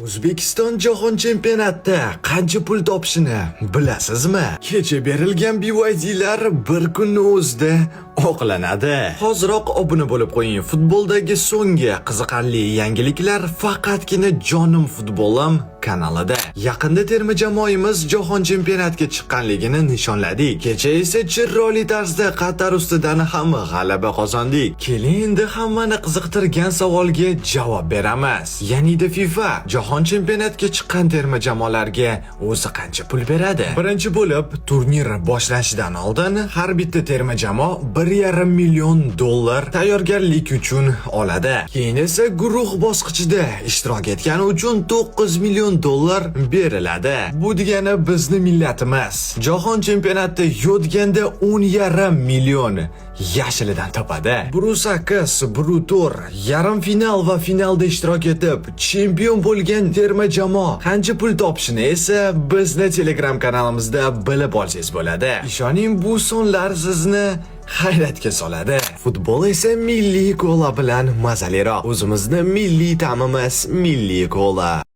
O'zbekiston jahon chempionatida qancha pul topishini bilasizmi? Kecha berilgan BYZlar bir kunning o'zida oqlanadi. Hoziroq obuna bo'lib qo'ying. Futboldagi so'nggi qiziqarli yangiliklar faqatgina Jonim futbolim kanalida. Yaqinda terma jamoamiz jahon chempionatiga chiqqanligini nishonladik. Kecha esa chiroyli tarzda Qatar ustidan ham g'alaba qozondik. Keling endi hammani qiziqtirgan savolga javob beramiz. Ya'ni FIFA jahon chempionatiga chiqqan terma jamoalarga o'zi qancha pul beradi? Birinchi bo'lib, turnir boshlanishidan oldin har bitta terma jamoa 1,5 million dollar tayyorgarlik uchun oladi. Keyin esa guruh bosqichida ishtirok etgani uchun 9 million dollar beriladi. Bu degani bizni millatimiz jahon chempionatida yotganda 10,5 million yashilidan topadi. Brusakis, Brutor yarim final va finalda ishtirok etib chempion bo'lgan terma jamoa qancha pul topishini esa bizni Telegram kanalimizda bilib olsangiz bo'ladi. Ishoning, bu sonlar sizni hayratga soladi. Futbol esa milliy kola bilan mazaliroq. O'zimizni milliy ta'mimiz milliy kola.